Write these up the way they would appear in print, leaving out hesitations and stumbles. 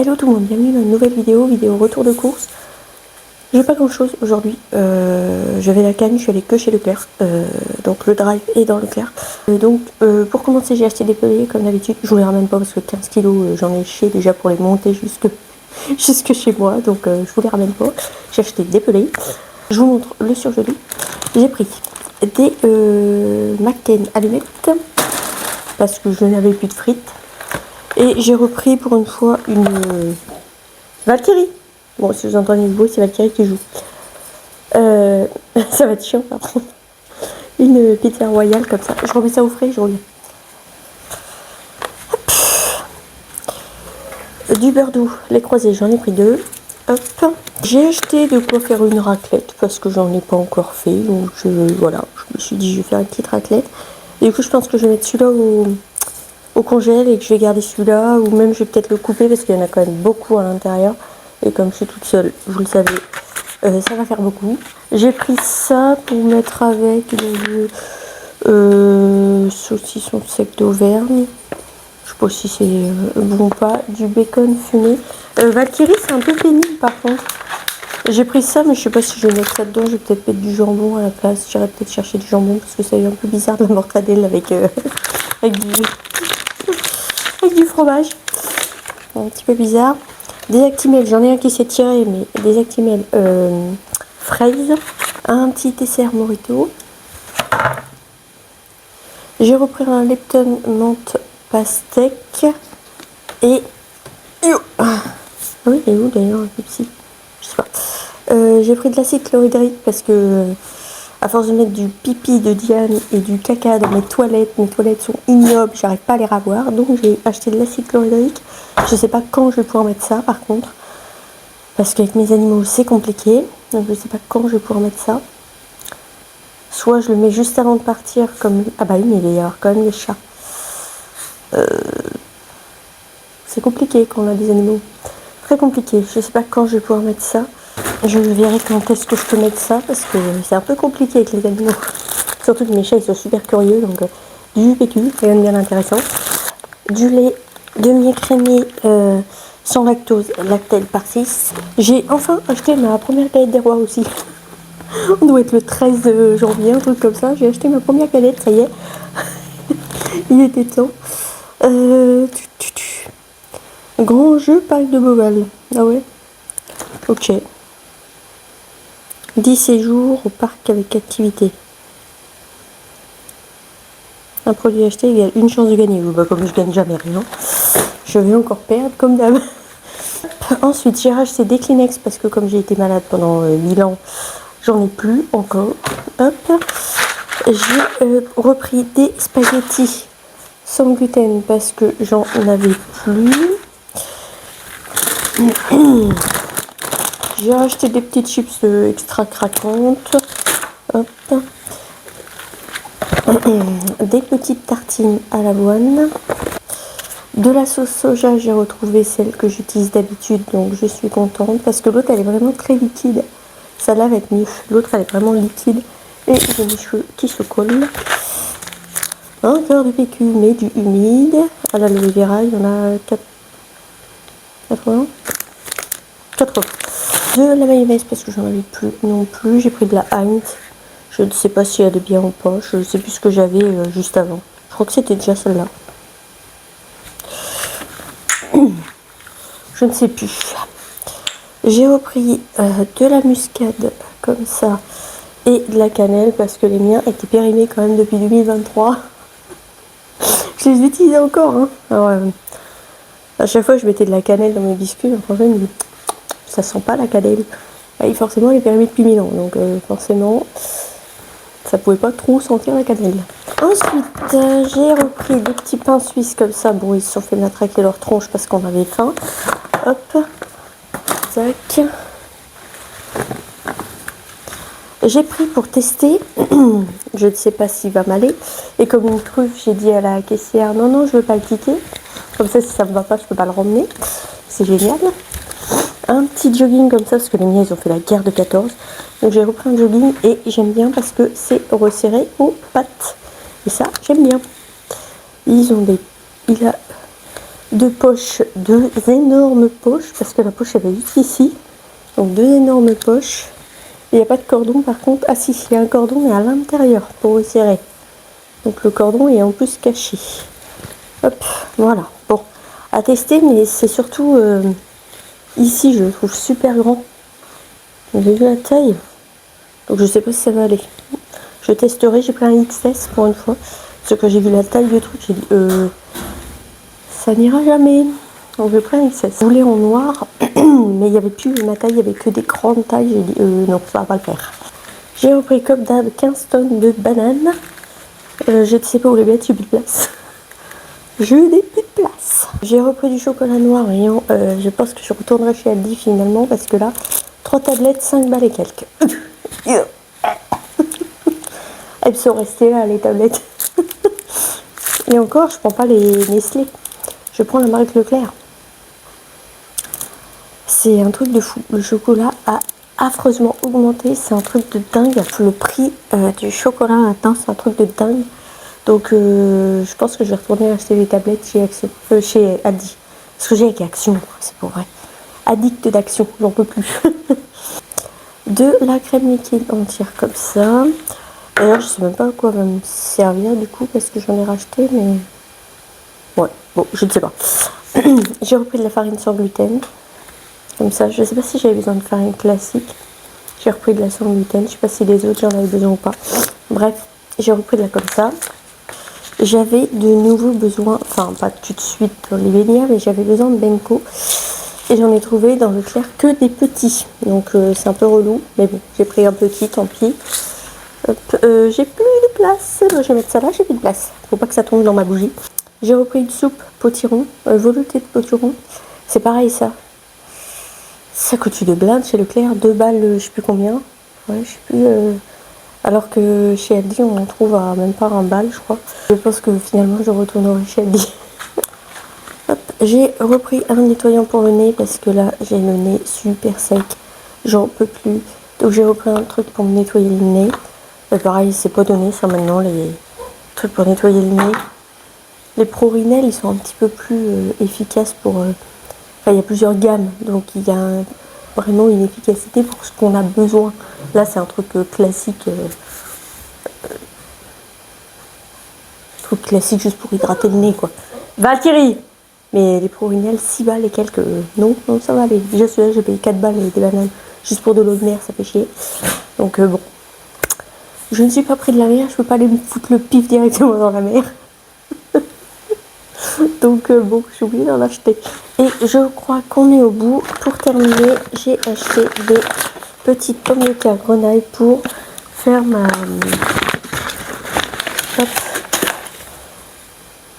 Hello tout le monde, bienvenue dans une nouvelle vidéo retour de course. J'ai pas grand chose aujourd'hui, je vais à la Cannes, je suis allée que chez Leclerc, donc le drive est dans Leclerc. Pour commencer j'ai acheté des pelés comme d'habitude, je vous les ramène pas parce que 15 kilos j'en ai chié déjà pour les monter jusque chez moi, donc je vous les ramène pas. J'ai acheté des pelés, je vous montre le surgelé. J'ai pris des McCain allumettes parce que je n'avais plus de frites. Et j'ai repris pour une fois une Valkyrie. Bon, si vous entendez le bruit, c'est Valkyrie qui joue. Ça va être chiant par contre. Une pizza royale comme ça. Je remets ça au frais, je reviens. Du beurre doux, les croisés, j'en ai pris 2. Hop. J'ai acheté de quoi faire une raclette parce que j'en ai pas encore fait. Donc voilà, je me suis dit je vais faire une petite raclette. Et du coup, je pense que je vais mettre celui-là au congèle et que je vais garder celui-là, ou même je vais peut-être le couper parce qu'il y en a quand même beaucoup à l'intérieur, et comme je suis toute seule, vous le savez, ça va faire beaucoup. J'ai pris ça pour mettre avec le saucisson sec d'Auvergne, je sais pas si c'est bon ou pas, du bacon fumé. Valkyrie, c'est un peu pénible par contre. J'ai pris ça, mais je sais pas si je vais mettre ça dedans. Je vais peut-être mettre du jambon à la place. J'irai peut-être chercher du jambon parce que ça a eu un peu bizarre de la mortadelle avec du fromage. Un petit peu bizarre. Des Actimel, j'en ai un qui s'est tiré, mais des Actimel fraise. Un petit dessert Morito. J'ai repris un Lepton menthe pastèque. Et... Ah oui, il est où d'ailleurs un Pepsi? Je sais pas. J'ai pris de l'acide chlorhydrique parce que à force de mettre du pipi de Diane et du caca dans mes toilettes sont ignobles, j'arrive pas à les ravoir, donc j'ai acheté de l'acide chlorhydrique. Je sais pas quand je vais pouvoir mettre ça par contre, parce qu'avec mes animaux c'est compliqué, donc je sais pas quand je vais pouvoir mettre ça. Soit je le mets juste avant de partir, comme... Ah bah oui, mais il y a quand même les chats. C'est compliqué quand on a des animaux. Très compliqué, je sais pas quand je vais pouvoir mettre ça. Je verrai quand est-ce que je peux mettre ça parce que c'est un peu compliqué avec les animaux. Surtout que mes chats ils sont super curieux, donc du PQ, rien de bien intéressant. Du lait demi-écrémé sans lactose, Lactel par 6. J'ai enfin acheté ma première galette des rois aussi. On doit être le 13 janvier, un truc comme ça. J'ai acheté ma première galette, ça y est. Il était temps. Grand jeu, parc de Beauval. Ah ouais. Ok. 10 séjours au parc avec activité. Un produit acheté égale une chance de gagner. Bah, comme je gagne jamais rien, je vais encore perdre comme d'hab. Ensuite, j'ai racheté des Kleenex parce que comme j'ai été malade pendant 1000 ans, j'en ai plus encore. Hop. J'ai repris des spaghettis sans gluten parce que j'en avais plus. J'ai acheté des petites chips extra craquantes. Hop. Des petites tartines à l'avoine. De la sauce soja, j'ai retrouvé celle que j'utilise d'habitude, donc je suis contente parce que l'autre elle est vraiment très liquide. Ça lave avec mieux. L'autre elle est vraiment liquide et j'ai les cheveux qui se collent. Encore du PQ, mais du humide. À l'aloe vera, il y en a 80. De la mayonnaise parce que j'en avais plus non plus. J'ai pris de la Heinz. Je ne sais pas si elle est bien ou pas. Je ne sais plus ce que j'avais juste avant. Je crois que c'était déjà celle-là. Je ne sais plus. J'ai repris de la muscade comme ça et de la cannelle parce que les miens étaient périmés quand même depuis 2023. Je les utilisais encore. Hein. Alors, à chaque fois je mettais de la cannelle dans mes biscuits. Franchement, ça sent pas la cannelle. Et forcément, elle est périmée depuis 1000 ans. Donc forcément, ça pouvait pas trop sentir la cannelle. Ensuite, j'ai repris des petits pains suisses comme ça. Bon, ils se sont fait matraquer leur tronche parce qu'on avait faim. Hop. Tac. J'ai pris pour tester. Je ne sais pas s'il va m'aller. Et comme une truffe, j'ai dit à la caissière, non, je veux pas le ticket. Comme ça, si ça me va pas, je peux pas le ramener. C'est génial. Un petit jogging comme ça, parce que les miens, ils ont fait la guerre de 14. Donc j'ai repris un jogging et j'aime bien parce que c'est resserré aux pattes. Et ça, j'aime bien. Il a deux poches, deux énormes poches, parce que la poche elle est juste ici. Donc deux énormes poches. Il n'y a pas de cordon par contre. Ah si, il y a un cordon mais à l'intérieur pour resserrer. Donc le cordon est en plus caché. Hop, voilà. Bon, à tester, mais c'est surtout ici, je le trouve super grand. Vous avez vu la taille? Donc je sais pas si ça va aller. Je testerai, j'ai pris un XS pour une fois. Parce que j'ai vu la taille du truc, j'ai dit ça n'ira jamais. Donc j'ai pris un XS. Je voulais en noir, mais il n'y avait plus ma taille, il n'y avait que des grandes tailles. J'ai dit non, ça va pas le faire. J'ai repris comme d'hab 15 tonnes de bananes. Je ne sais pas où les mettre, j'ai plus de place. Je n'ai plus de place. J'ai repris du chocolat noir, voyons. Je pense que je retournerai chez Aldi finalement, parce que là, 3 tablettes, 5 balles et quelques. Elles sont restées là, les tablettes. Et encore, je prends pas les Nestlé. Je prends la marque Leclerc. C'est un truc de fou. Le chocolat a affreusement augmenté. C'est un truc de dingue. Le prix du chocolat maintenant, c'est un truc de dingue. Donc, je pense que je vais retourner acheter les tablettes chez Action, chez Aldi. Parce que j'ai avec Action, c'est pour vrai. Addict d'Action, j'en peux plus. De la crème liquide entière comme ça. D'ailleurs, je sais même pas à quoi va me servir du coup, parce que j'en ai racheté, mais... Ouais, bon, je ne sais pas. J'ai repris de la farine sans gluten. Comme ça, je sais pas si j'avais besoin de farine classique. J'ai repris de la sans gluten. Je sais pas si les autres j'en avais besoin ou pas. Bref, j'ai repris de la comme ça. J'avais de nouveau besoin, enfin pas tout de suite dans les beignets, mais j'avais besoin de Benko. Et j'en ai trouvé dans Leclerc que des petits. Donc c'est un peu relou. Mais bon, j'ai pris un petit, tant pis. J'ai plus de place. Je vais mettre ça là, j'ai plus de place. Faut pas que ça tombe dans ma bougie. J'ai repris une soupe potiron, velouté de potiron. C'est pareil ça. Ça coûte de blinde chez Leclerc, 2 balles, je sais plus combien. Ouais, je sais plus. Alors que chez Aldi, on en trouve à même pas 1 balle, je crois. Je pense que finalement, je retournerai chez Aldi. J'ai repris un nettoyant pour le nez parce que là, j'ai le nez super sec. J'en peux plus. Donc j'ai repris un truc pour me nettoyer le nez. Pareil, c'est pas donné ça maintenant, les trucs pour nettoyer le nez. Les Prorinel, ils sont un petit peu plus efficaces pour... Enfin, il y a plusieurs gammes, donc il y a vraiment une efficacité pour ce qu'on a besoin. Là, c'est un truc classique. Truc classique juste pour hydrater le nez, quoi. Valkyrie! Mais les Prorinel, 6 balles et quelques. Non, ça va aller. Déjà, celui-là, j'ai payé 4 balles et des bananes. Juste pour de l'eau de mer, ça fait chier. Donc, bon. Je ne suis pas près de la mer, je peux pas aller me foutre le pif directement dans la mer. Donc bon, j'ai oublié d'en acheter. Et je crois qu'on est au bout. Pour terminer, j'ai acheté des petites pommes de terre grenaille pour faire ma... Hop.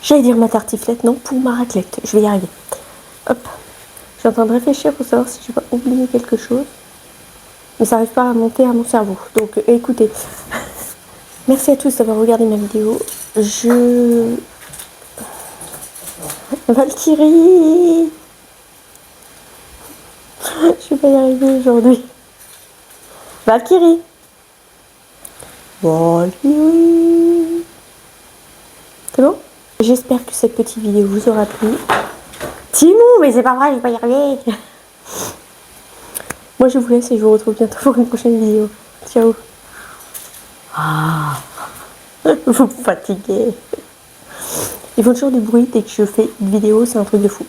J'allais dire ma tartiflette, non, pour ma raclette. Je vais y arriver. Hop. Je suis en train de réfléchir pour savoir si je vais pas oublier quelque chose. Mais ça n'arrive pas à monter à mon cerveau. Donc écoutez. Merci à tous d'avoir regardé ma vidéo. Valkyrie, je vais pas y arriver aujourd'hui. Valkyrie. Valkyrie. C'est bon? J'espère que cette petite vidéo vous aura plu. Timon, mais c'est pas vrai, je vais pas y arriver. Moi je vous laisse et je vous retrouve bientôt pour une prochaine vidéo. Ciao. Ah, vous me fatiguez. Ils font toujours du bruit dès que je fais une vidéo, c'est un truc de fou.